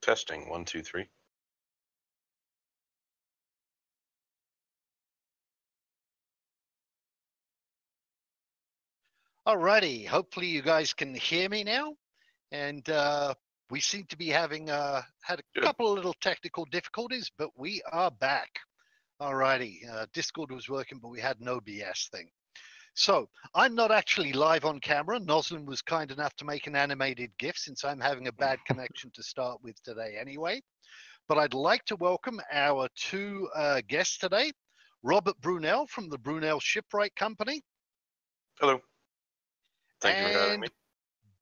Testing, 1, 2, 3. Alrighty, hopefully you guys can hear me now. And we seem to be having had a couple of little technical difficulties, but we are back. Alrighty, Discord was working, but we had no BS thing. So I'm not actually live on camera. Noslin was kind enough to make an animated GIF since I'm having a bad connection to start with today anyway. But I'd like to welcome our two guests today. Robert Brunel from the Brunel Shipwright Company. Hello. Thank you for having me.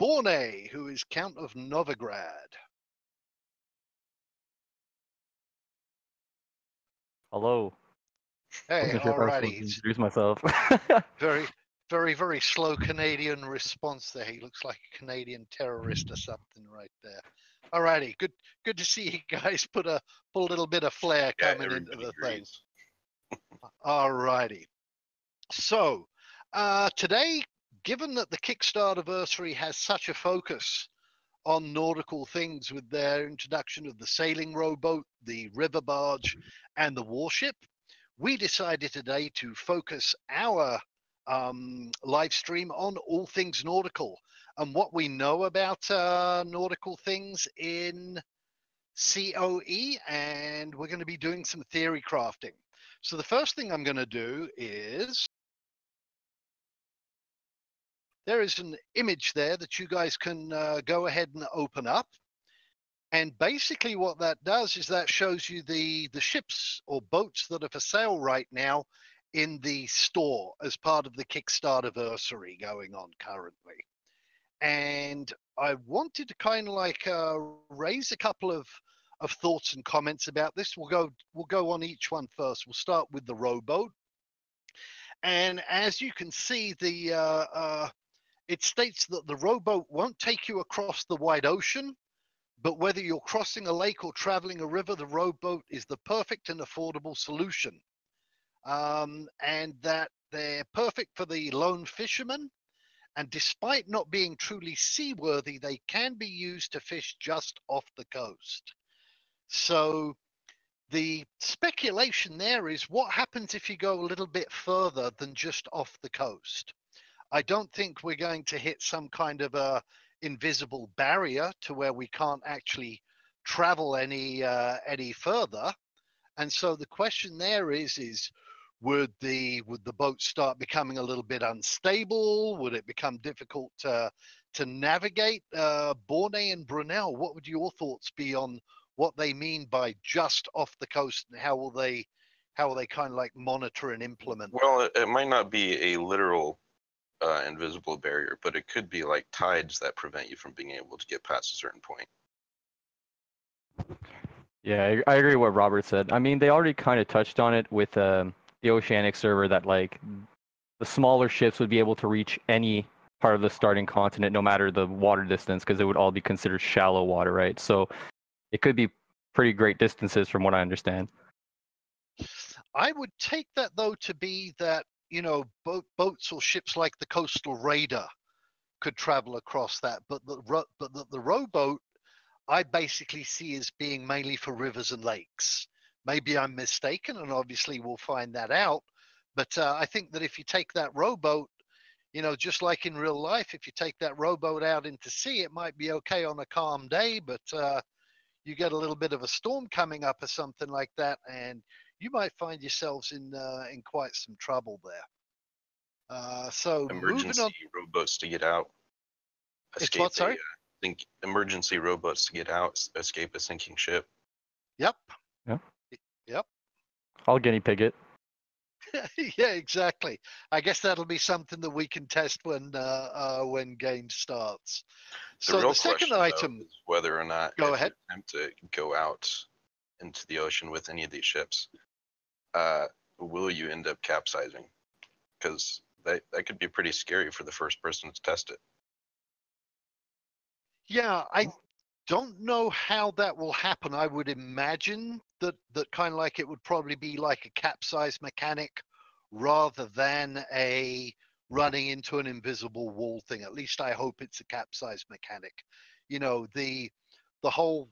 Borne, who is Count of Novigrad. Hello. Hey, alrighty. Introduce myself. Very slow Canadian response there. He looks like a Canadian terrorist or something right there. Alrighty, good to see you guys put a little bit of flair coming into the thing. Alrighty. So today, given that the Kickstarter anniversary has such a focus on nautical things with their introduction of the sailing rowboat, the river barge, and the warship, we decided today to focus our live stream on all things nautical and what we know about nautical things in COE, and we're going to be doing some theory crafting. So the first thing I'm going to do is, there is an image there that you guys can go ahead and open up. And basically what that does is that shows you the ships or boats that are for sale right now in the store as part of the Kickstarter anniversary going on currently. And I wanted to kind of like raise a couple of thoughts and comments about this. We'll go on each one first. We'll start with the rowboat. And as you can see, it states that the rowboat won't take you across the wide ocean, but whether you're crossing a lake or traveling a river, the rowboat is the perfect and affordable solution. And that they're perfect for the lone fisherman. And despite not being truly seaworthy, they can be used to fish just off the coast. So the speculation there is, what happens if you go a little bit further than just off the coast? I don't think we're going to hit some kind of a invisible barrier to where we can't actually travel any further. And so the question there is would the boat start becoming a little bit unstable? Would it become difficult to navigate? Borne and Brunel, what would your thoughts be on what they mean by just off the coast, and how will they kind of like monitor and implement? Well, it might not be a literal invisible barrier, but it could be like tides that prevent you from being able to get past a certain point. Yeah, I agree with what Robert said. I mean, they already kind of touched on it with the Oceanic server, that like the smaller ships would be able to reach any part of the starting continent, no matter the water distance, because it would all be considered shallow water, right? So it could be pretty great distances from what I understand. I would take that though to be that, you know, boats or ships like the Coastal Raider could travel across that, but the rowboat I basically see as being mainly for rivers and lakes. Maybe I'm mistaken, and obviously we'll find that out. But I think that if you take that rowboat, you know, just like in real life, if you take that rowboat out into sea, it might be okay on a calm day, but you get a little bit of a storm coming up or something like that, and you might find yourselves in quite some trouble there. So Emergency rowboats to get out. It's what, sorry? Emergency rowboats to get out, escape a sinking ship. Yep. Yeah. Yep. I'll guinea pig it. Yeah, exactly. I guess that'll be something that we can test when game starts. So the second item is whether or not go ahead. You attempt to go out into the ocean with any of these ships, will you end up capsizing? Because that could be pretty scary for the first person to test it. Yeah, I don't know how that will happen. I would imagine that kind of like it would probably be like a capsize mechanic rather than a running into an invisible wall thing. At least I hope it's a capsize mechanic. You know, the whole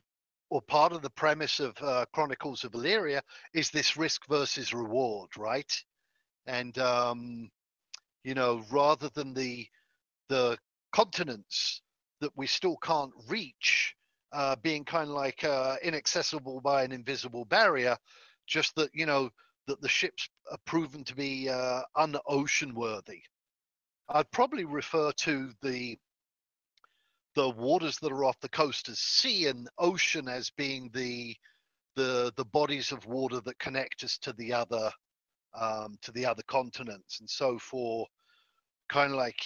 part of the premise of Chronicles of Illyria is this risk versus reward, right? And rather than the continents that we still can't reach being kind of like inaccessible by an invisible barrier, just that that the ships are proven to be un-ocean worthy. I'd probably refer to the waters that are off the coast as sea and ocean as being the bodies of water that connect us to the other continents. And so for kind of like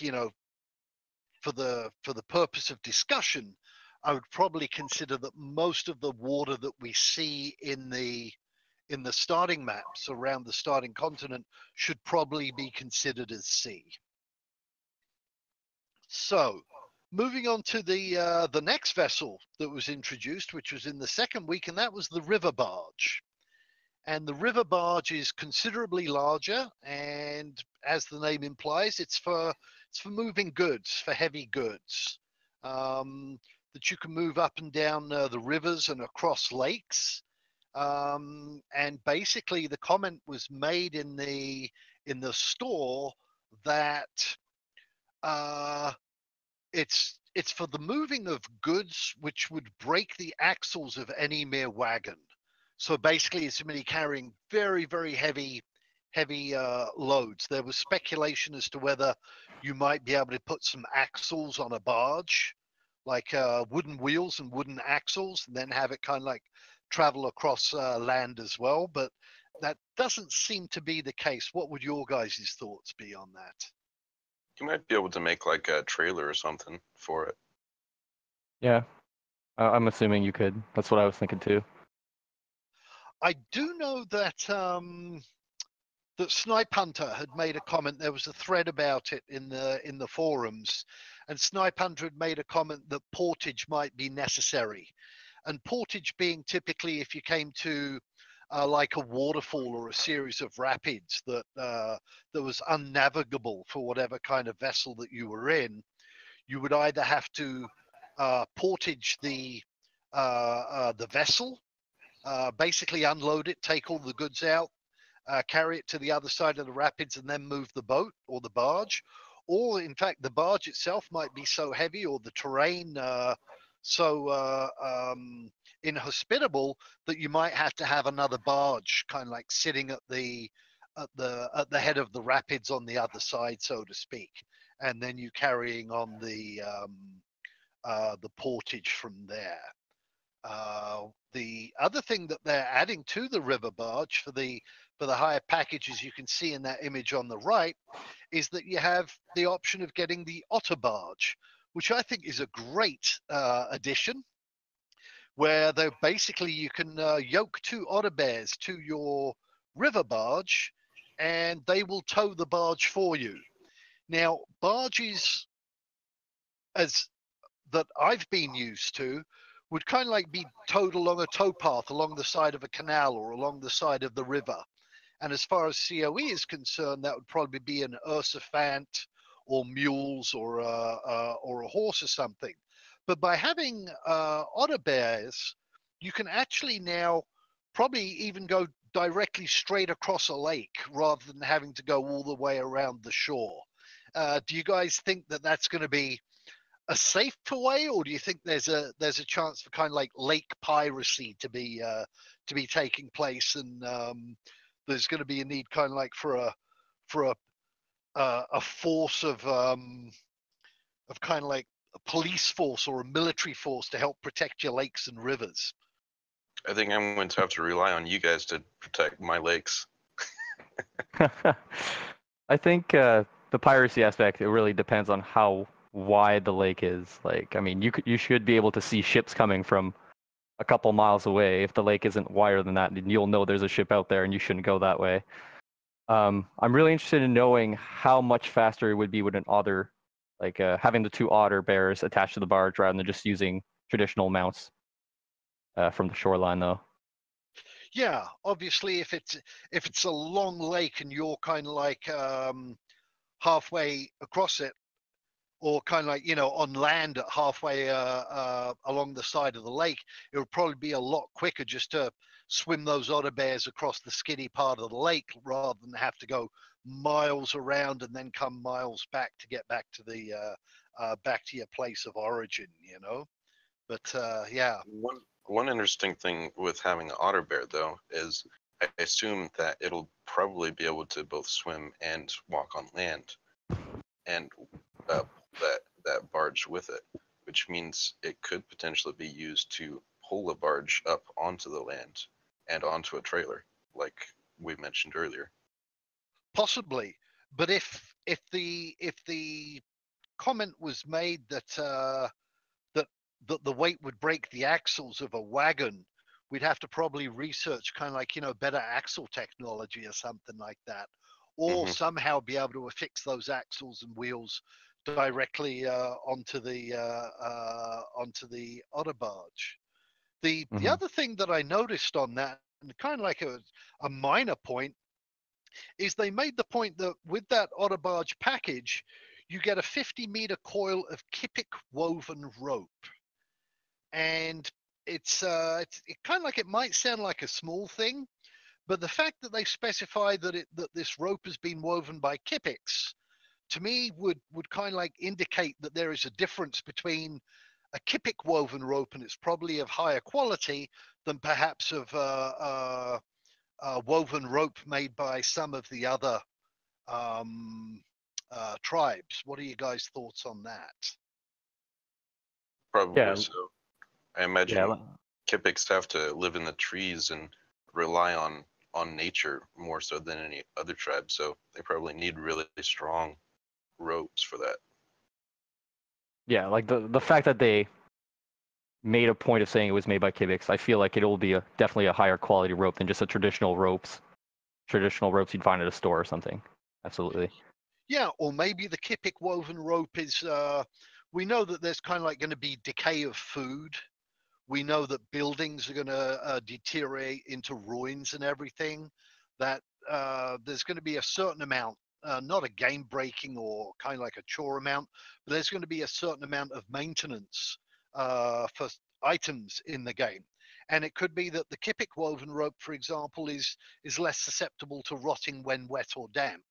for the purpose of discussion, I would probably consider that most of the water that we see in the starting maps around the starting continent should probably be considered as sea. So moving on to the next vessel that was introduced, which was in the second week, and that was the river barge. And the river barge is considerably larger, and as the name implies, it's for moving goods, for heavy goods, that you can move up and down the rivers and across lakes. And basically, the comment was made in the store that it's for the moving of goods which would break the axles of any mere wagon. So basically, it's really carrying very, very heavy loads. There was speculation as to whether you might be able to put some axles on a barge, like wooden wheels and wooden axles, and then have it kind of like travel across land as well. But that doesn't seem to be the case. What would your guys' thoughts be on that? You might be able to make like a trailer or something for it. Yeah, I'm assuming you could. That's what I was thinking too. I do know that that Snipe Hunter had made a comment. There was a thread about it in the forums, and Snipe Hunter had made a comment that portage might be necessary, and portage being typically if you came to like a waterfall or a series of rapids that was unnavigable for whatever kind of vessel that you were in, you would either have to portage the vessel, basically unload it, take all the goods out, carry it to the other side of the rapids, and then move the boat or the barge. Or, in fact, the barge itself might be so heavy, or the terrain so inhospitable that you might have to have another barge, kind of like sitting at the head of the rapids on the other side, so to speak, and then you carrying on the portage from there. The other thing that they're adding to the river barge for the higher packages, you can see in that image on the right, is that you have the option of getting the otter barge, which I think is a great addition, where basically you can yoke two otter bears to your river barge, and they will tow the barge for you. Now, barges, as that I've been used to, would kind of like be towed along a towpath along the side of a canal or along the side of the river. And as far as COE is concerned, that would probably be an Ursifant or mules or a horse or something. But by having otter bears, you can actually now probably even go directly straight across a lake rather than having to go all the way around the shore. Do you guys think that that's going to be a safer way, or do you think there's a chance for kind of like lake piracy to be taking place, and there's going to be a need kind of like for a force of kind of like a police force or a military force to help protect your lakes and rivers? I think I'm going to have to rely on you guys to protect my lakes. I think the piracy aspect, it really depends on how wide the lake is. Like, I mean, you should be able to see ships coming from a couple miles away. If the lake isn't wider than that, then you'll know there's a ship out there and you shouldn't go that way. I'm really interested in knowing how much faster it would be with an otter, like having the two otter bears attached to the barge rather than just using traditional mounts from the shoreline, though. Yeah, obviously, if it's a long lake and you're kind of like halfway across it, or kind of like, on land at halfway along the side of the lake, it would probably be a lot quicker just to swim those otter bears across the skinny part of the lake rather than have to go miles around and then come miles back to get back to the back to your place of origin, But yeah. One interesting thing with having an otter bear, though, is I assume that it'll probably be able to both swim and walk on land, and that barge with it, which means it could potentially be used to pull a barge up onto the land and onto a trailer, like we mentioned earlier. Possibly, but if the comment was made that the weight would break the axles of a wagon, we'd have to probably research kind of like, better axle technology or something like that, or somehow be able to affix those axles and wheels directly onto the otter barge. The other thing that I noticed on that, and kind of like a minor point, is they made the point that with that otter barge package, you get a 50-meter coil of Kipik woven rope. And it's it kind of like, it might sound like a small thing, but the fact that they specify that this rope has been woven by Kipiks, to me would kind of like indicate that there is a difference between a Kipik woven rope, and it's probably of higher quality than perhaps of woven rope made by some of the other tribes. What are you guys' thoughts on that? Probably Yeah. so. I imagine Yeah. Kipiks have to live in the trees and rely on nature more so than any other tribe, so they probably need really strong ropes for that. Yeah, like the fact that they made a point of saying it was made by Kivix, I feel like it'll be definitely a higher quality rope than just a traditional ropes you'd find at a store or something. Absolutely. Yeah, or maybe the Kipik woven rope is. We know that there's kind of like going to be decay of food. We know that buildings are going to deteriorate into ruins and everything. That there's going to be a certain amount, not a game breaking or kind of like a chore amount, but there's going to be a certain amount of maintenance for items in the game. And it could be that the Kipik woven rope, for example, is less susceptible to rotting when wet or damp.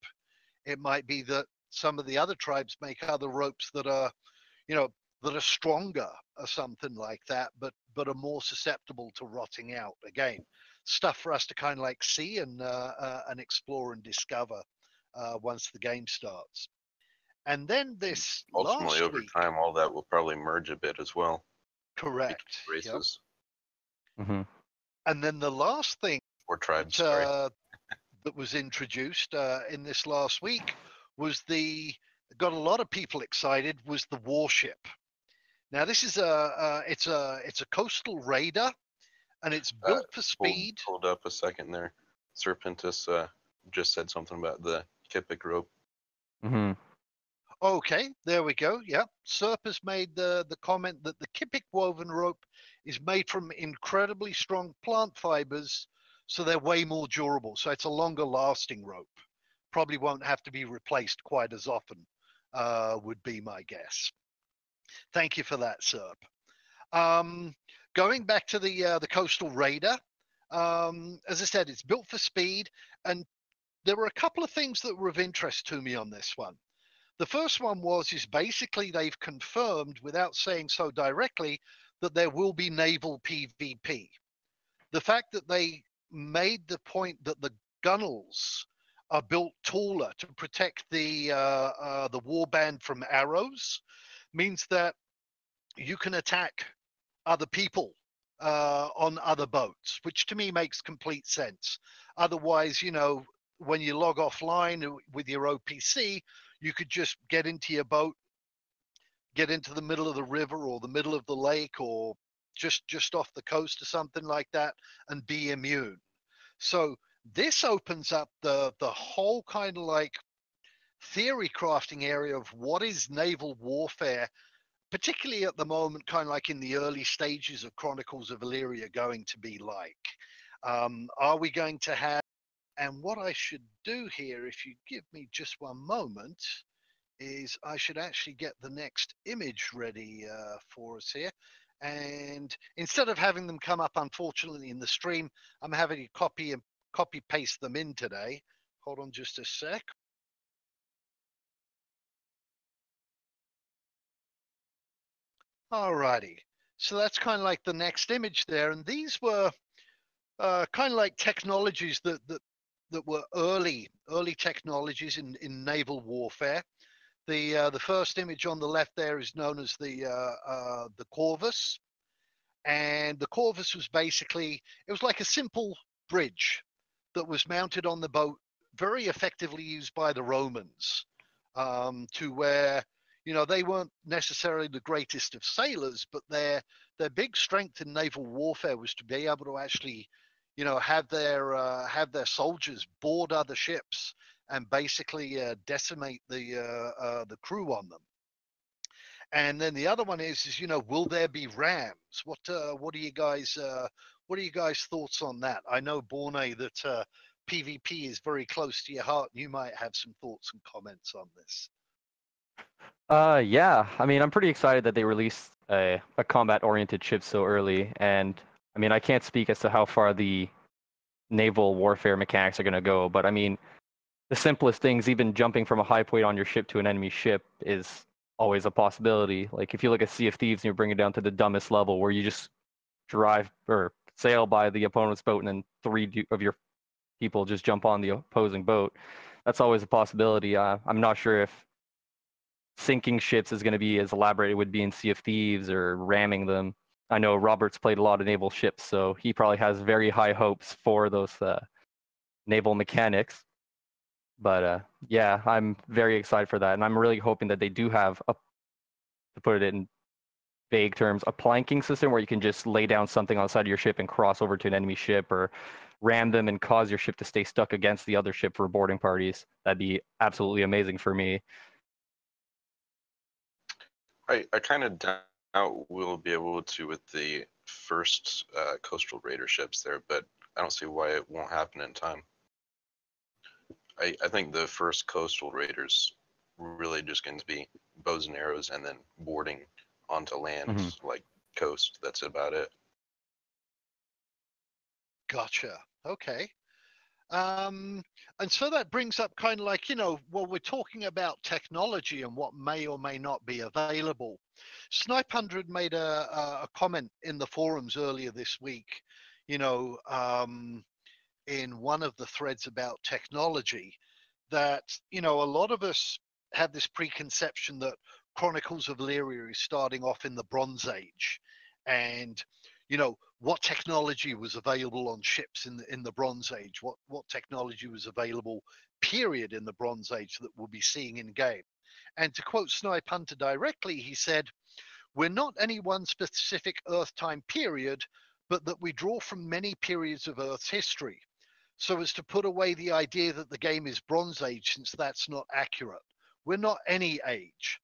It might be that some of the other tribes make other ropes that are, you know, that are stronger or something like that, but are more susceptible to rotting out. Again, stuff for us to kind of like see and explore and discover once the game starts. And then this Ultimately, last over week, time, all that will probably merge a bit as well. correct, yep. Races Mm-hmm. And then the last thing or tribes, that, sorry. that was introduced in this last week was got a lot of people excited, was the warship. Now this is it's a coastal raider, and it's built for speed. Hold up a second there. Serpentis just said something about the Kipik rope. Mm-hmm. Okay, there we go. Yeah, Serp has made the comment that the Kipik woven rope is made from incredibly strong plant fibers, so they're way more durable. So it's a longer lasting rope. Probably won't have to be replaced quite as often, would be my guess. Thank you for that, Serp. Going back to the Coastal Raider, as I said, it's built for speed, and there were a couple of things that were of interest to me on this one. The first one is basically they've confirmed, without saying so directly, that there will be naval PvP. The fact that they made the point that the gunnels are built taller to protect the warband from arrows means that you can attack other people on other boats, which to me makes complete sense. Otherwise, when you log offline with your OPC, you could just get into your boat, get into the middle of the river or the middle of the lake or just off the coast or something like that and be immune. So this opens up the whole kind of like theory crafting area of what is naval warfare, particularly at the moment, kind of like in the early stages of Chronicles of Illyria, going to be like. Are we going to have, and what I should do here, if you give me just one moment, is I should actually get the next image ready for us here. And instead of having them come up, unfortunately, in the stream, I'm having to copy paste them in today. Hold on just a sec. Alrighty. So that's kind of like the next image there. And these were kind of like technologies that were early technologies in naval warfare. The first image on the left there is known as the Corvus, and the Corvus was basically, it was like a simple bridge that was mounted on the boat, very effectively used by the Romans, to where, you know, they weren't necessarily the greatest of sailors, but their big strength in naval warfare was to be able to actually, you know, have their soldiers board other ships and basically decimate the crew on them. And then the other one is, you know, will there be rams? What are you guys thoughts on that? I know, Borne, that PvP is very close to your heart, and you might have some thoughts and comments on this. Yeah. I mean, I'm pretty excited that they released a combat-oriented ship so early, and I mean, I can't speak as to how far the naval warfare mechanics are going to go, but I mean, the simplest things, even jumping from a high point on your ship to an enemy ship, is always a possibility. Like if you look at Sea of Thieves and you bring it down to the dumbest level, where you just drive or sail by the opponent's boat and then three of your people just jump on the opposing boat, that's always a possibility. I'm not sure if sinking ships is going to be as elaborate it would be in Sea of Thieves or ramming them. I know Robert's played a lot of naval ships, so he probably has very high hopes for those naval mechanics. But yeah, I'm very excited for that, and I'm really hoping that they do have, to put it in vague terms, a planking system where you can just lay down something on the side of your ship and cross over to an enemy ship, or ram them and cause your ship to stay stuck against the other ship for boarding parties. That'd be absolutely amazing for me. I kind of doubt we'll be able to with the first coastal raider ships there, but I don't see why it won't happen in time. I think the first coastal raiders really just going to be bows and arrows and then boarding onto land, like coast. That's about it. Gotcha. Okay. And so that brings up kind of like, you know, well, we're talking about technology and what may or may not be available. Snipe 100 made a comment in the forums earlier this week, you know, in one of the threads about technology, that, you know, a lot of us have this preconception that Chronicles of Lyria is starting off in the Bronze Age, and, you know, what technology was available on ships in the Bronze Age, what technology was available period in the Bronze Age that we'll be seeing in game. And to quote Snipe Hunter directly, he said, "We're not any one specific Earth time period, but that we draw from many periods of Earth's history, so as to put away the idea that the game is Bronze Age, since that's not accurate. We're not any age.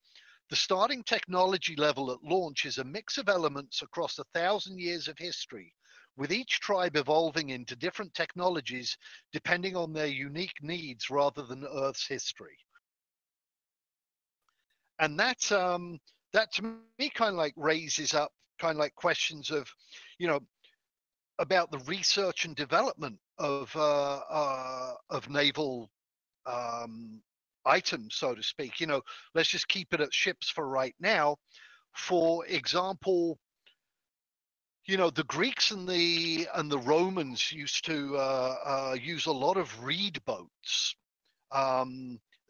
The starting technology level at launch is a mix of elements across 1,000 years of history, with each tribe evolving into different technologies depending on their unique needs rather than Earth's history." And that to me kind of like raises up kind of like questions of, you know, about the research and development of naval items, so to speak. You know, let's just keep it at ships for right now. For example, you know, the Greeks and the Romans used to use a lot of reed boats.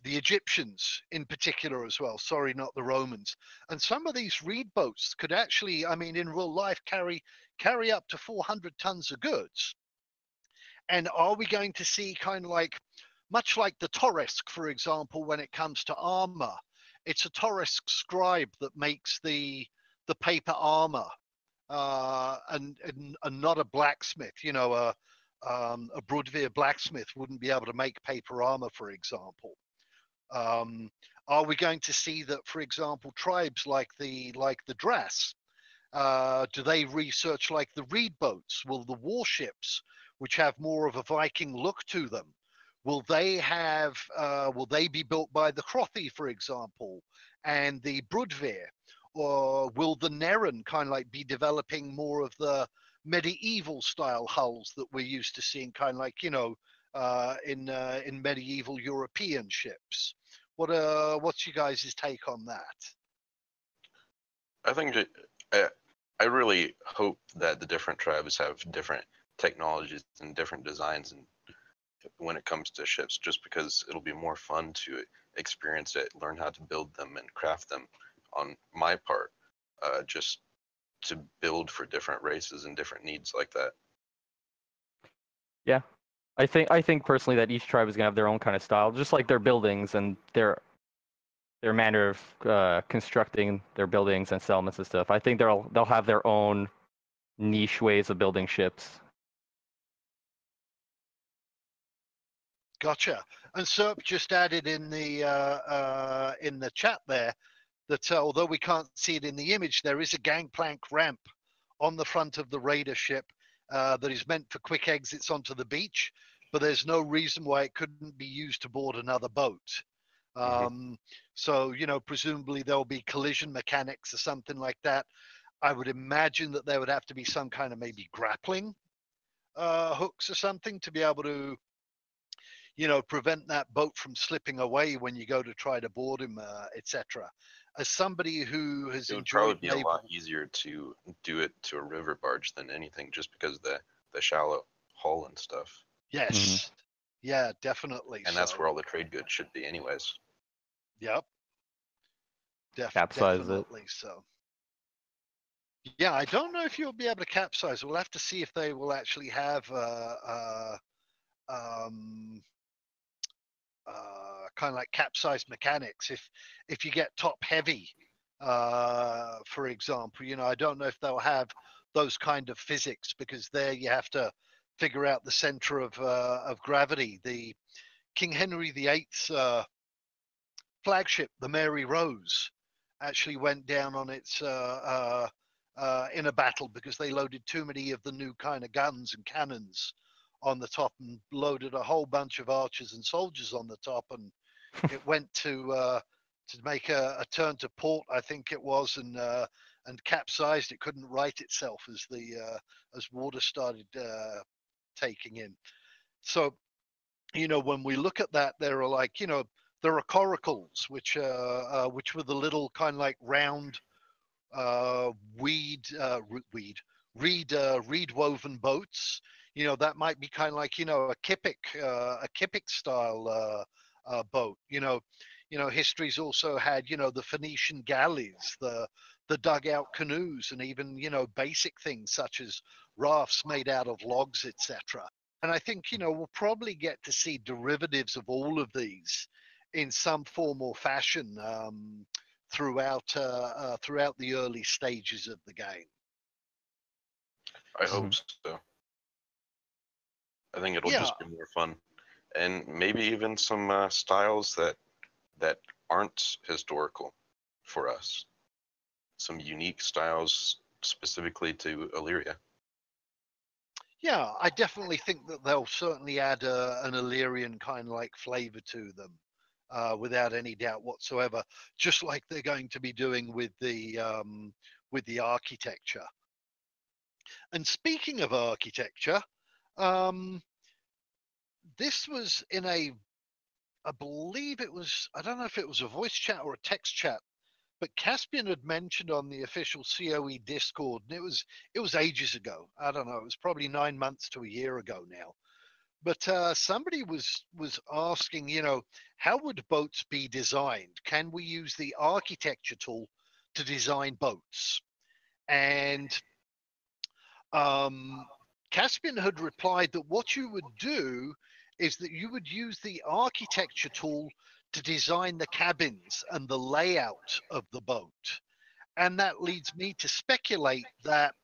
The Egyptians in particular as well. Sorry, not the Romans. And some of these reed boats could actually, I mean, in real life, carry up to 400 tons of goods. And are we going to see kind of like, much like the Torresk, for example, when it comes to armor, it's a Torresk scribe that makes the paper armor, and not a blacksmith. You know, a Broodveer blacksmith wouldn't be able to make paper armor, for example. Are we going to see that, for example, tribes like the Drass, do they research like the reed boats? Will the warships, which have more of a Viking look to them, will they have? Will they be built by the Crothy, for example, and the Broodveer, or will the Neron kind of like be developing more of the medieval style hulls that we're used to seeing, kind of like in medieval European ships? What's you guys' take on that? I think I really hope that the different tribes have different technologies and different designs, and when it comes to ships, just because it'll be more fun to experience it, learn how to build them and craft them. On my part, just to build for different races and different needs like that. Yeah, I think personally that each tribe is gonna have their own kind of style, just like their buildings and their manner of constructing their buildings and settlements and stuff. I think they'll have their own niche ways of building ships. Gotcha. And Serp just added in the chat there that although we can't see it in the image, there is a gangplank ramp on the front of the raider ship that is meant for quick exits onto the beach, but there's no reason why it couldn't be used to board another boat. So, presumably there'll be collision mechanics or something like that. I would imagine that there would have to be some kind of maybe grappling hooks or something to be able to, prevent that boat from slipping away when you go to try to board him, etc. As somebody who has It would enjoyed probably be a lot easier to do it to a river barge than anything, just because the shallow hull and stuff. Yes. Yeah, definitely. And that's where all the trade goods should be, anyways. Yep. Capsize Definitely. So. Yeah, I don't know if you'll be able to capsize. We'll have to see if they will actually have kind of like capsize mechanics. If you get top heavy, for example, I don't know if they'll have those kind of physics, because there you have to figure out the center of gravity. The King Henry VIII's flagship, the Mary Rose, actually went down on its in a battle because they loaded too many of the new kind of guns and cannons on the top, and loaded a whole bunch of archers and soldiers on the top, and it went to make a turn to port, I think it was, and capsized. It couldn't right itself as water started taking in. So, when we look at that, there are coracles, which were the little kind of like round reed woven boats. That might be kind of like a Kippic style boat. History's also had the Phoenician galleys, the dugout canoes, and even basic things such as rafts made out of logs, etc. And I think we'll probably get to see derivatives of all of these in some form or fashion throughout the early stages of the game. I hope so. I think it'll just be more fun, and maybe even some styles that aren't historical for us. Some unique styles specifically to Illyria. Yeah, I definitely think that they'll certainly add an Illyrian kind of like flavor to them, without any doubt whatsoever. Just like they're going to be doing with the architecture. And speaking of architecture, this was in I believe it was, I don't know if it was a voice chat or a text chat, but Caspian had mentioned on the official COE Discord, and it was ages ago. I don't know, it was probably 9 months to a year ago now. But somebody was asking, how would boats be designed? Can we use the architecture tool to design boats? And Caspian had replied that what you would do is that you would use the architecture tool to design the cabins and the layout of the boat. And that leads me to speculate that,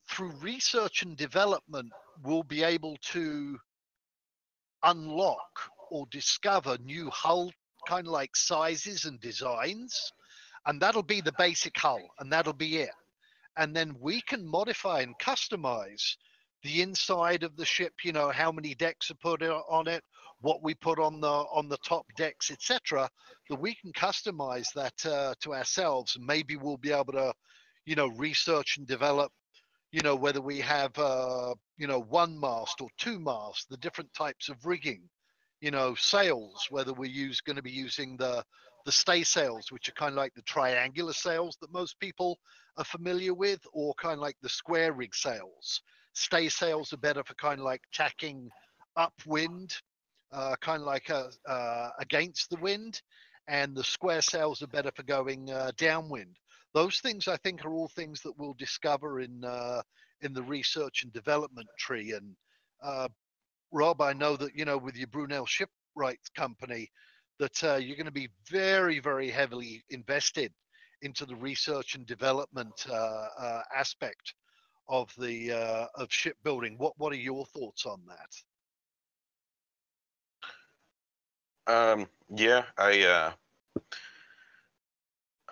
through research and development, we'll be able to unlock or discover new hull kind of like sizes and designs. And that'll be the basic hull, and that'll be it. And then we can modify and customize the inside of the ship, you know, how many decks are put on it, what we put on the top decks, etc., that we can customize that to ourselves, and maybe we'll be able to, you know, research and develop, you know, whether we have you know, one mast or two masts, the different types of rigging, you know, sails, whether we're going to be using the stay sails, which are kind of like the triangular sails that most people are familiar with, or kind of like the square rig sails. Stay sails are better for kind of like tacking upwind, kind of like against the wind, and the square sails are better for going downwind. Those things, I think, are all things that we'll discover in the research and development tree. And Rob, I know that, you know, with your Brunel Shipwrights company, that you're going to be very, very heavily invested into the research and development aspect of the of shipbuilding. What are your thoughts on that? Yeah,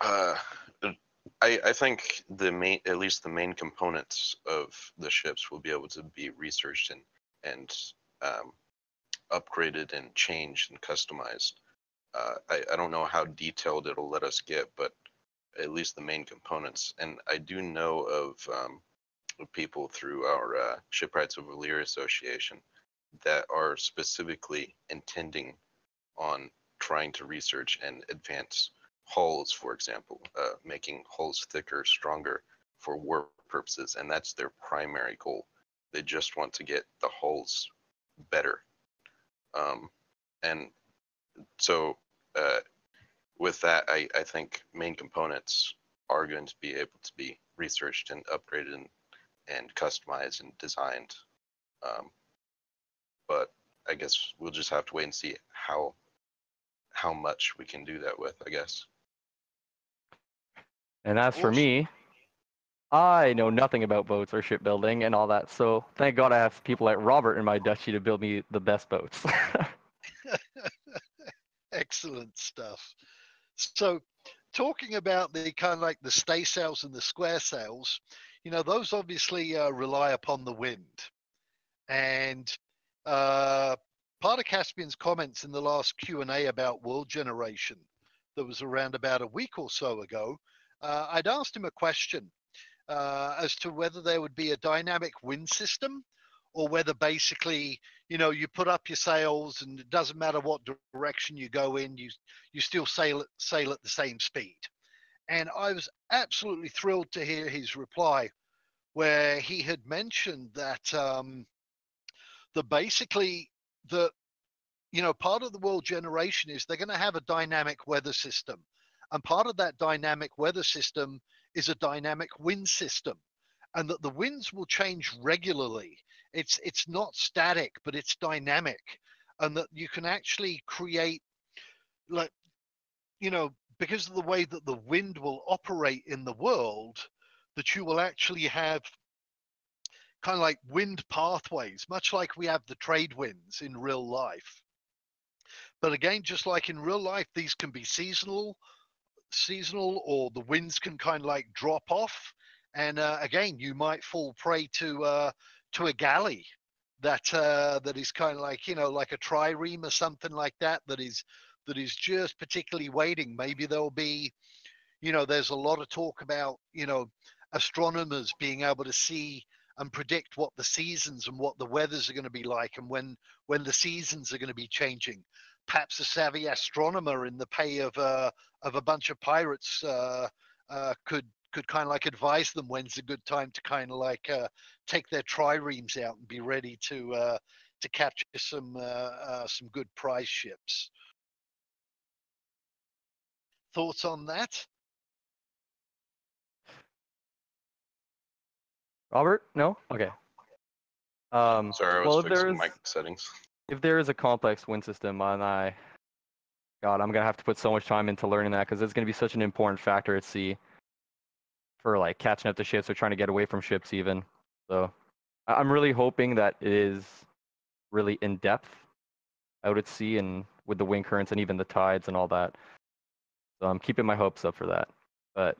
uh, I think at least the main components of the ships will be able to be researched and upgraded and changed and customized. I don't know how detailed it'll let us get, but at least the main components. And I do know of people through our Shipwrights of Valyria Association that are specifically intending on trying to research and advance hulls, for example, making hulls thicker, stronger for war purposes, and that's their primary goal. They just want to get the hulls better. And so with that, I think main components are going to be able to be researched and upgraded and customized and designed. But I guess we'll just have to wait and see how much we can do that with, I guess. And as for me, I know nothing about boats or shipbuilding and all that, so thank God I have people like Robert in my duchy to build me the best boats. Excellent stuff. So, talking about the kind of like the stay sails and the square sails, you know, those obviously rely upon the wind. And part of Caspian's comments in the last Q&A about world generation that was around about a week or so ago, I'd asked him a question as to whether there would be a dynamic wind system, or whether basically, you know, you put up your sails and it doesn't matter what direction you go in, you still sail at the same speed. And I was absolutely thrilled to hear his reply, where he had mentioned that basically the, you know, part of the world generation is they're going to have a dynamic weather system, and part of that dynamic weather system is a dynamic wind system, and that the winds will change regularly. It's not static, but it's dynamic, and that you can actually create, like, you know, because of the way that the wind will operate in the world, that you will actually have kind of like wind pathways, much like we have the trade winds in real life. But again, just like in real life, these can be seasonal, or the winds can kind of like drop off. And again, you might fall prey to a galley that is kind of like, you know, like a trireme or something like that, that is just particularly waiting. Maybe there'll be, you know, there's a lot of talk about, you know, astronomers being able to see and predict what the seasons and what the weathers are going to be like, and when the seasons are going to be changing. Perhaps a savvy astronomer in the pay of a bunch of pirates could kind of like advise them when's a good time to kind of like take their triremes out and be ready to capture some good prize ships. Thoughts on that? Robert? No? Okay. Sorry, I was fixing mic settings. If there is a complex wind system, and God, I'm gonna have to put so much time into learning that, because it's gonna be such an important factor at sea for like catching up to ships or trying to get away from ships even. So I'm really hoping that it is really in depth out at sea and with the wind currents and even the tides and all that. So I'm keeping my hopes up for that. But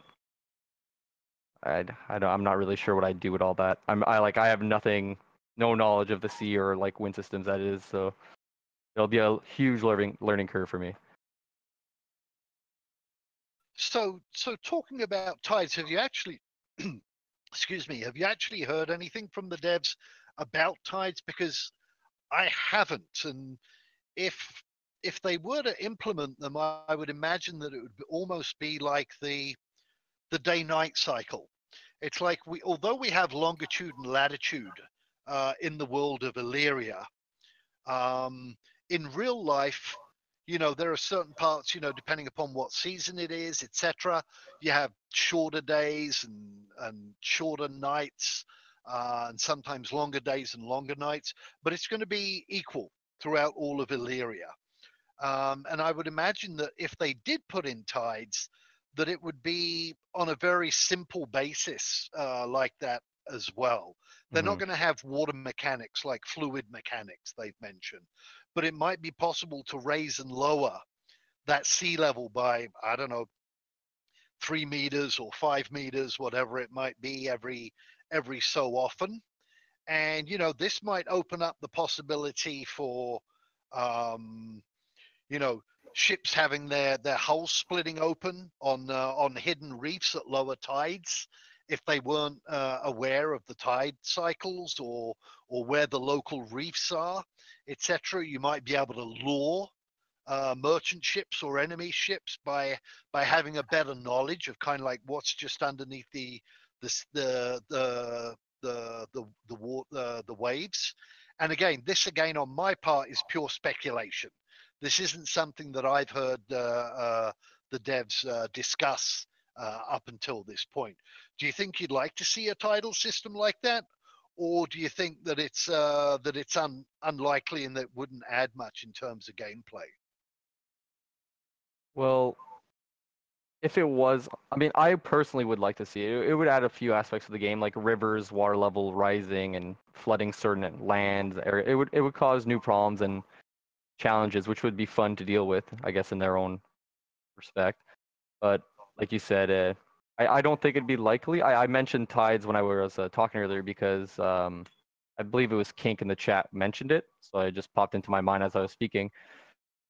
I'm not really sure what I'd do with all that. I have nothing no knowledge of the sea or like wind systems that is. So it'll be a huge learning curve for me. So talking about tides, have you actually, excuse me, have you actually heard anything from the devs about tides? Because I haven't, and if they were to implement them, I would imagine that it would almost be like the day-night cycle. It's like although we have longitude and latitude in the world of Illyria, um, in real life, there are certain parts, depending upon what season it is, etc. You have shorter days and shorter nights, and sometimes longer days and longer nights. But it's going to be equal throughout all of Illyria. And I would imagine that if they did put in tides, that it would be on a very simple basis like that as well. They're not going to have water mechanics like fluid mechanics they've mentioned, but it might be possible to raise and lower that sea level by, I don't know, 3 meters or 5 meters, whatever it might be, every so often. And this might open up the possibility for um, you know, ships having their hulls splitting open on hidden reefs at lower tides if they weren't aware of the tide cycles or where the local reefs are, etc. You might be able to lure merchant ships or enemy ships by having a better knowledge of kind of like what's just underneath the waves. And again on my part is pure speculation. This isn't something that I've heard the devs discuss up until this point. Do you think you'd like to see a tidal system like that, or do you think that it's unlikely and that wouldn't add much in terms of gameplay? Well, if it was, I mean, I personally would like to see it. It would add a few aspects of the game, like rivers, water level rising, and flooding certain lands. It would cause new problems and challenges, which would be fun to deal with, I guess, in their own respect. But like you said, I don't think it'd be likely. I mentioned tides when I was talking earlier because I believe it was Kink in the chat mentioned it, so it just popped into my mind as I was speaking.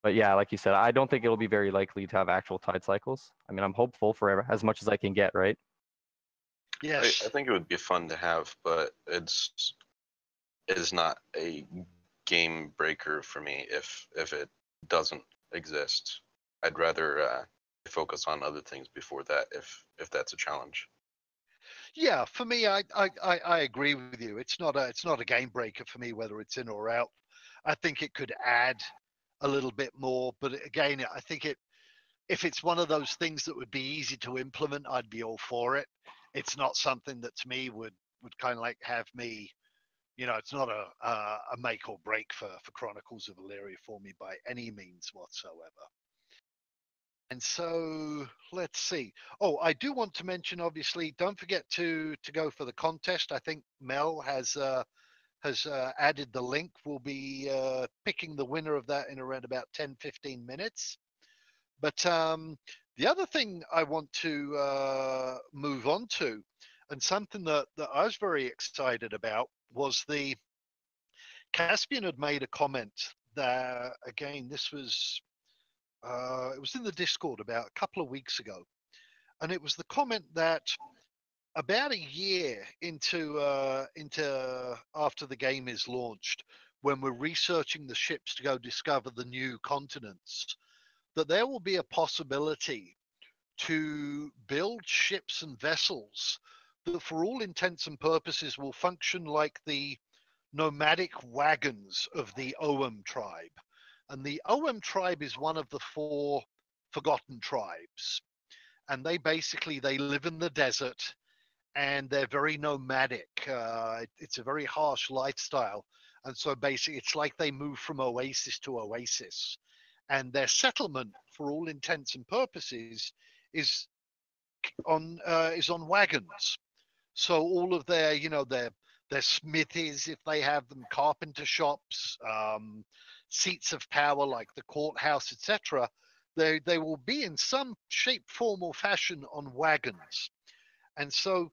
But yeah, like you said, I don't think it'll be very likely to have actual tide cycles. I mean, I'm hopeful for as much as I can get, right? Yes. I think it would be fun to have, but it is not a game breaker for me if it doesn't exist. I'd rather focus on other things before that if that's a challenge. Yeah, for me, I agree with you. It's not a game breaker for me whether it's in or out. I think it could add a little bit more, but again, I think if it's one of those things that would be easy to implement, I'd be all for it. It's not something that to me would kind of like have me, it's not a make or break for Chronicles of Illyria for me by any means whatsoever. And so let's see. Oh, I do want to mention, obviously, don't forget to go for the contest. I think Mel has added the link. We'll be picking the winner of that in around about 10-15 minutes. But the other thing I want to move on to, and something that I was very excited about, was the Caspian had made a comment that, again, this was it was in the Discord about a couple of weeks ago, and it was the comment that about a year into after the game is launched, when we're researching the ships to go discover the new continents, that there will be a possibility to build ships and vessels that, for all intents and purposes, will function like the nomadic wagons of the Oem tribe. And the Oem tribe is one of the four forgotten tribes. And they live in the desert and they're very nomadic. It's a very harsh lifestyle. And so basically, it's like they move from oasis to oasis. And their settlement, for all intents and purposes, is on wagons. So all of their smithies, if they have them, carpenter shops, seats of power like the courthouse, etc. They will be in some shape, form, or fashion on wagons. And so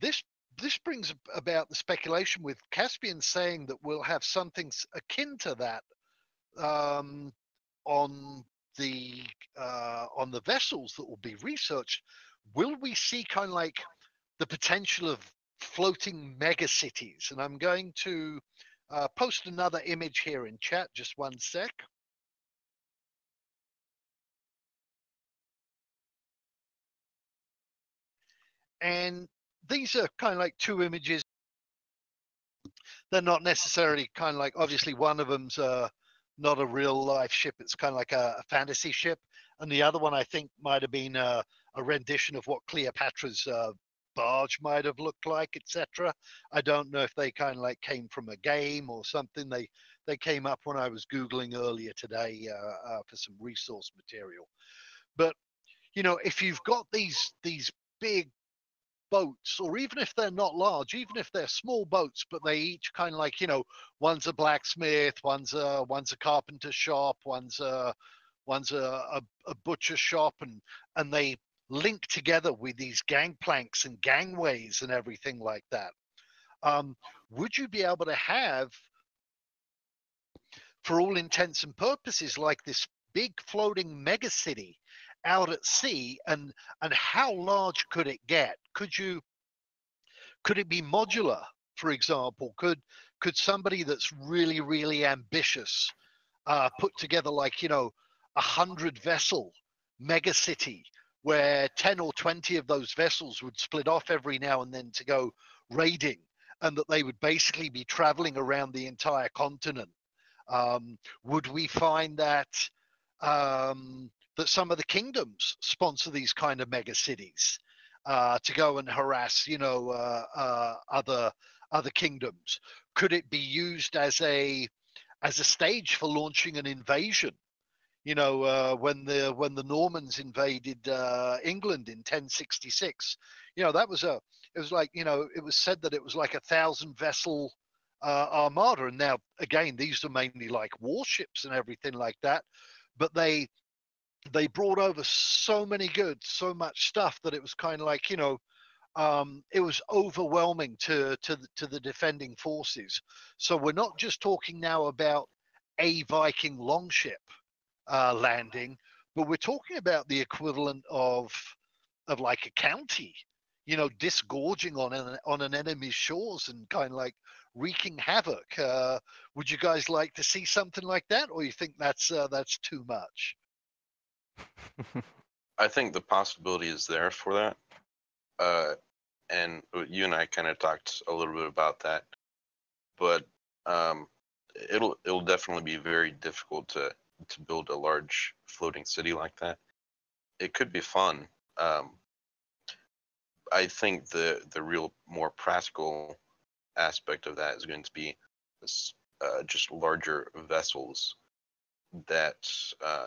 this this brings about the speculation with Caspian saying that we'll have something akin to that um, on the vessels that will be researched. Will we see kind of like the potential of floating mega cities? And I'm going to post another image here in chat. Just one sec. And these are kind of like two images. They're not necessarily kind of like, obviously one of them's not a real life ship. It's kind of like a fantasy ship. And the other one, I think, might have been a rendition of what Cleopatra's barge might have looked like, etc. I don't know if they kind of like came from a game or something. They came up when I was Googling earlier today for some resource material. But, you know, if you've got these big boats, or even if they're not large, even if they're small boats, but they each kind of like, you know, one's a blacksmith, one's a carpenter shop, one's a butcher shop, and they link together with these gangplanks and gangways and everything like that. Would you be able to have, for all intents and purposes, like this big floating mega city out at sea? And how large could it get? Could it be modular, for example? Could somebody that's really ambitious put together, like, you know, 100-vessel mega city where 10 or 20 of those vessels would split off every now and then to go raiding, and that they would basically be traveling around the entire continent? Would we find that that some of the kingdoms sponsor these kind of mega cities to go and harass, you know, other kingdoms? Could it be used as a stage for launching an invasion? You know, when the Normans invaded England in 1066, you know, it was like, you know, it was said that it was like 1,000-vessel armada. And now, again, these are mainly like warships and everything like that, but they brought over so many goods, so much stuff, that it was kind of like, you know, it was overwhelming to the defending forces. So we're not just talking now about a Viking longship landing, but we're talking about the equivalent of like a county, you know, disgorging on an enemy's shores and kind of like wreaking havoc. Would you guys like to see something like that, or you think that's too much? I think the possibility is there for that. And you and I kind of talked a little bit about that, but it'll definitely be very difficult to build a large floating city like that. It could be fun. I think the real more practical aspect of that is going to be this, just larger vessels that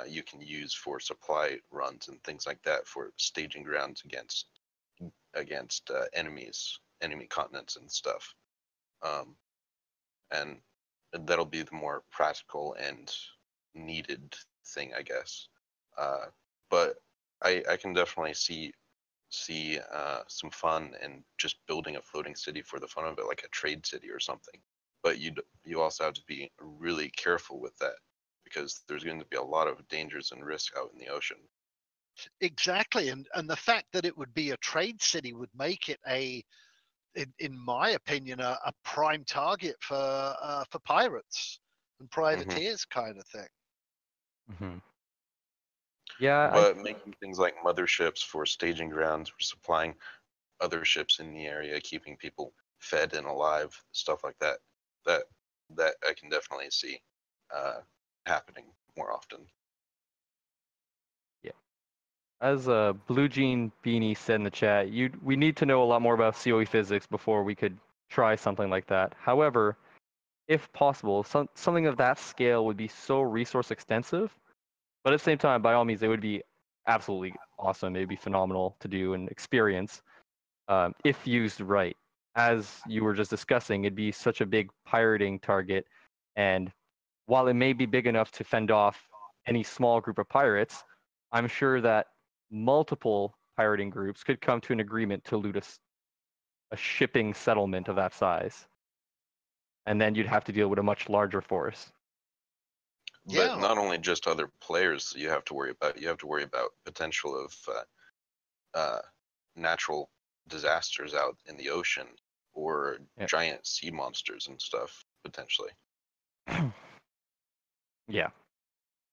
you can use for supply runs and things like that, for staging grounds against enemy continents and stuff. And that'll be the more practical and needed thing, I guess. But I can definitely see some fun in just building a floating city for the fun of it, like a trade city or something. But you also have to be really careful with that, because there's going to be a lot of dangers and risk out in the ocean. Exactly, and the fact that it would be a trade city would make it in my opinion, a prime target for pirates and privateers, kind of thing. Mm-hmm. Yeah, but making things like motherships for staging grounds, for supplying other ships in the area, keeping people fed and alive, stuff like that, that I can definitely see happening more often. yeah. As Blue Jean Beanie said in the chat, we need to know a lot more about COE physics before we could try something like that. However, if possible, something of that scale would be so resource extensive, but at the same time, by all means, it would be absolutely awesome. It would be phenomenal to do and experience if used right. As you were just discussing, it'd be such a big pirating target, and while it may be big enough to fend off any small group of pirates, I'm sure that multiple pirating groups could come to an agreement to loot us a shipping settlement of that size, and then you'd have to deal with a much larger force. But Yeah. not only just other players you have to worry about. You have to worry about potential of natural disasters out in the ocean, or Yep. giant sea monsters and stuff potentially. Yeah,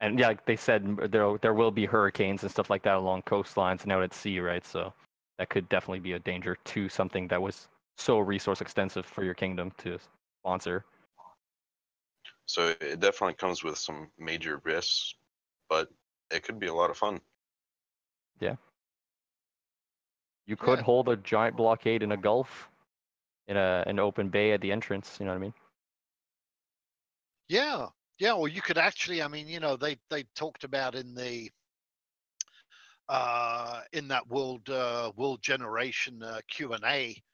and yeah, like they said, there will be hurricanes and stuff like that along coastlines and out at sea, right? So that could definitely be a danger to something that was so resource extensive for your kingdom to sponsor. So it definitely comes with some major risks, but it could be a lot of fun. You could Yeah. hold a giant blockade in a gulf, in an open bay at the entrance. You know what I mean? Yeah. Yeah. Or you could actually, I mean, they talked about in that world generation Q&A,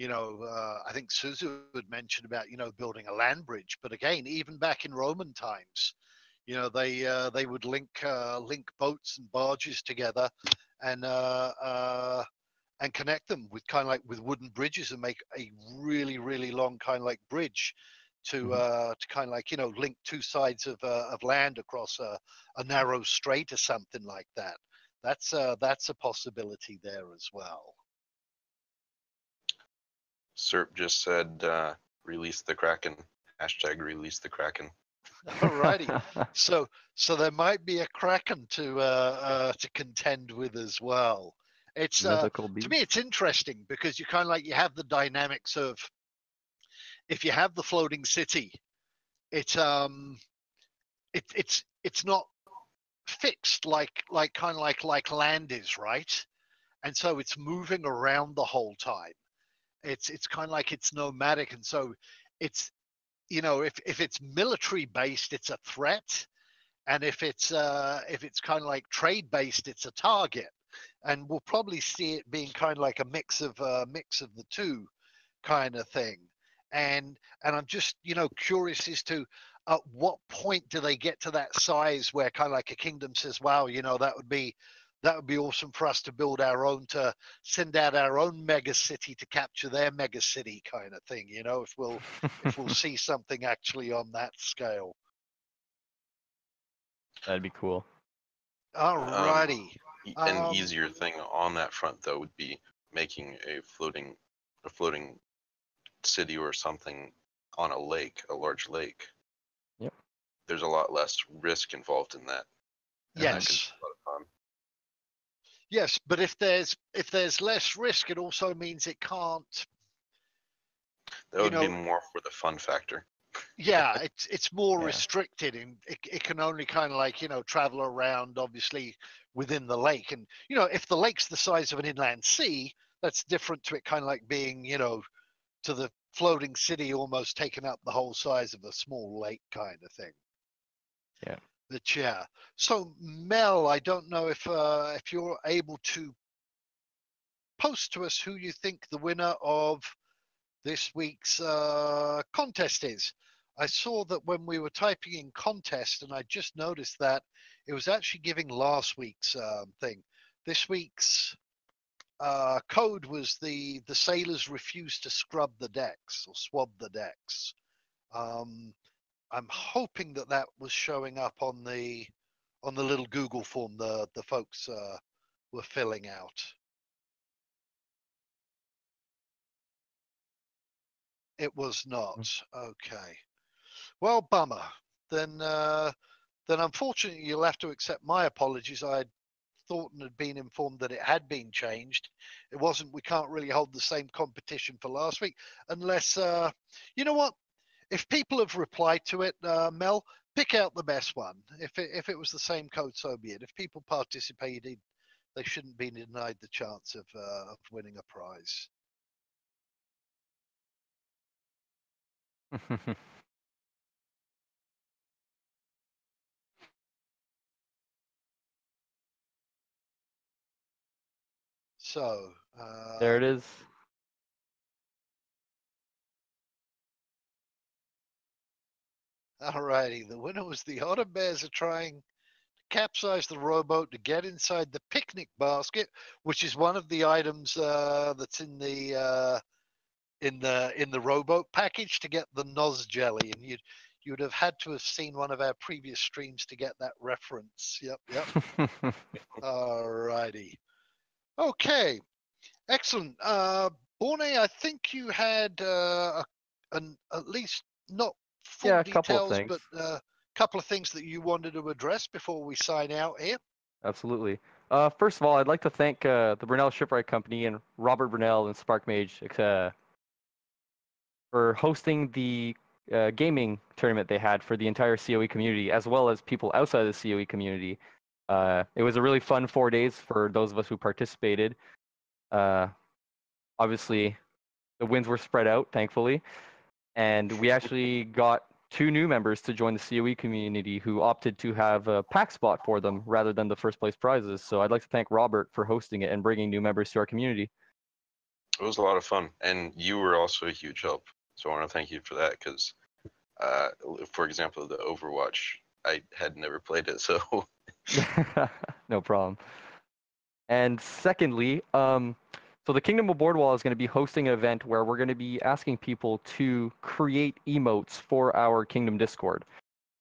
I think Suzu had mentioned about, building a land bridge. But again, even back in Roman times, they would link boats and barges together and connect them with kind of like with wooden bridges and make a really, really long kind of like bridge to kind of like, link two sides of land across a narrow strait or something like that. That's a possibility there as well. Serp just said, "Release the Kraken." Hashtag release the Kraken. Alrighty, so there might be a Kraken to contend with as well. It's Mythical to beast. me, it's interesting because you kind of like you have the dynamics of if you have the floating city, it's it's not fixed like kind of like land is, right? And so it's moving around the whole time. It's kind of like it's nomadic, and so it's if it's military based, it's a threat, and if it's kind of like trade based, it's a target. And we'll probably see it being kind of like a mix of the two kind of thing. And I'm just curious as to at what point do they get to that size where kind of like a kingdom says, wow, that would be awesome for us to build our own, to send out our own mega city to capture their mega city kind of thing, if we'll see something actually on that scale. That'd be cool. Alrighty. An easier thing on that front though would be making a floating city or something on a lake, a large lake. Yep. There's a lot less risk involved in that. And that could be Yes. a lot of fun. Yes, but if there's less risk, it also means it can't. That would be more for the fun factor. Yeah, it's more Yeah. restricted, and it can only kind of like travel around, obviously, within the lake. And if the lake's the size of an inland sea, that's different to it kind of like being to the floating city almost taking up the whole size of a small lake kind of thing. Yeah. But yeah. So Mel, I don't know if you're able to post to us who you think the winner of this week's contest is. I saw that when we were typing in contest, and I just noticed that it was actually giving last week's thing. This week's code was the sailors refused to scrub the decks or swab the decks. I'm hoping that was showing up on the little Google form the folks were filling out. It was not. Okay. Well, bummer. Then unfortunately you'll have to accept my apologies. I thought and had been informed that it had been changed. It wasn't. We can't really hold the same competition for last week unless you know what? If people have replied to it, Mel, pick out the best one. If it was the same code, so be it. If people participated, they shouldn't be denied the chance of winning a prize. So There it is. Alrighty, the winner was the Otter Bears are trying to capsize the rowboat to get inside the picnic basket, which is one of the items that's in the in the rowboat package to get the Noz jelly, and you'd have had to have seen one of our previous streams to get that reference. Yep. Alrighty. Okay. Excellent. Borne, I think you had at least not full Yeah, a couple of details, things. but a couple of things that you wanted to address before we sign out here. Absolutely. First of all, I'd like to thank the Brunel Shipwright Company and Robert Brunel and Spark Mage for hosting the gaming tournament they had for the entire COE community, as well as people outside the COE community. It was a really fun 4 days for those of us who participated. Obviously, the wins were spread out, thankfully, and we actually got 2 new members to join the COE community who opted to have a pack spot for them rather than the first place prizes. So I'd like to thank Robert for hosting it and bringing new members to our community. It was a lot of fun, and you were also a huge help. So I want to thank you for that because, for example, the Overwatch, I had never played it, so No problem. And secondly, so the Kingdom of Boardwall is going to be hosting an event where we're going to be asking people to create emotes for our Kingdom Discord,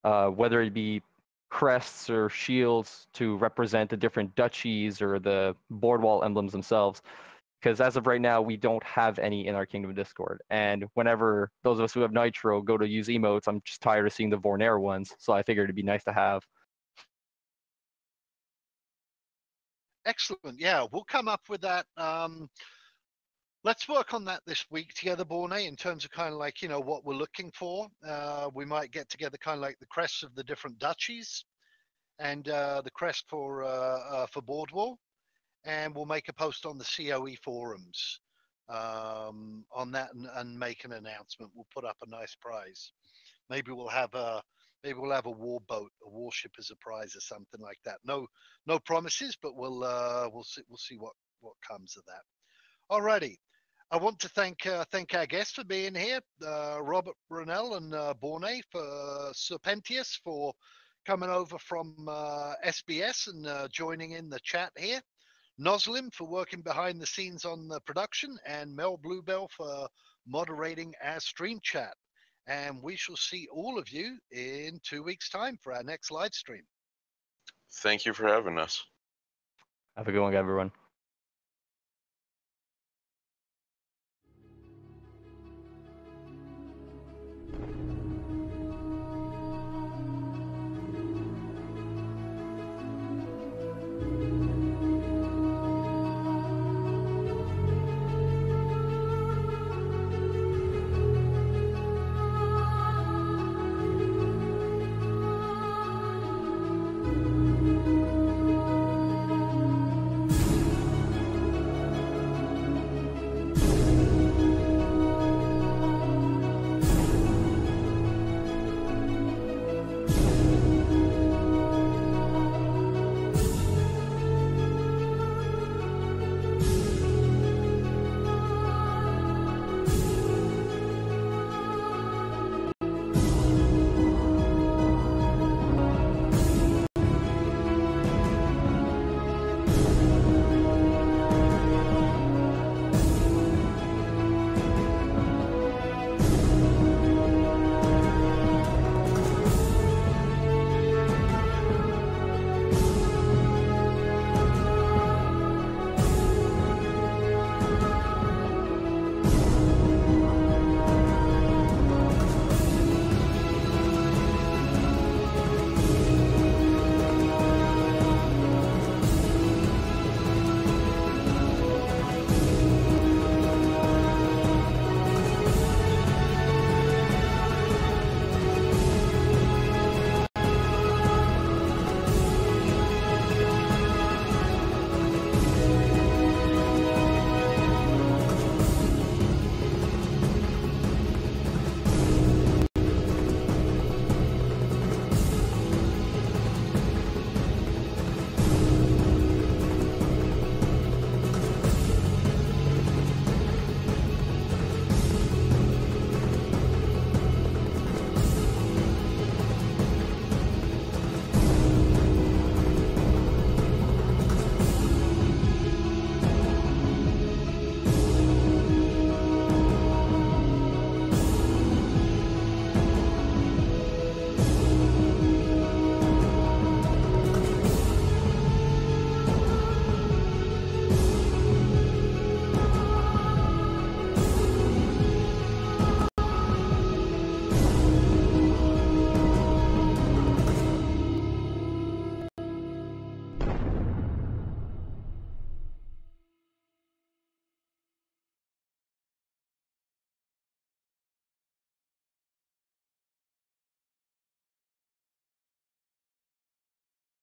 whether it be crests or shields to represent the different duchies or the Boardwall emblems themselves. Because as of right now, we don't have any in our Kingdom Discord. And whenever those of us who have Nitro go to use emotes, I'm just tired of seeing the Vornair ones. So I figured it'd be nice to have. Excellent. Yeah, we'll come up with that. Let's work on that this week together, Borne, in terms of kind of like, what we're looking for. We might get together kind of like the crests of the different duchies and the crest for Boardwall. And we'll make a post on the COE forums on that and make an announcement. We'll put up a nice prize. Maybe we'll have a war boat, a warship as a prize or something like that. No promises, but we'll see what comes of that. Alrighty. I want to thank our guests for being here, Robert Brunel and Borne, for Serpentius for coming over from SBS and joining in the chat here. Noslim for working behind the scenes on the production, and Mel Bluebell for moderating our stream chat. And we shall see all of you in 2 weeks' time for our next live stream. thank you for having us. Have a good one, everyone.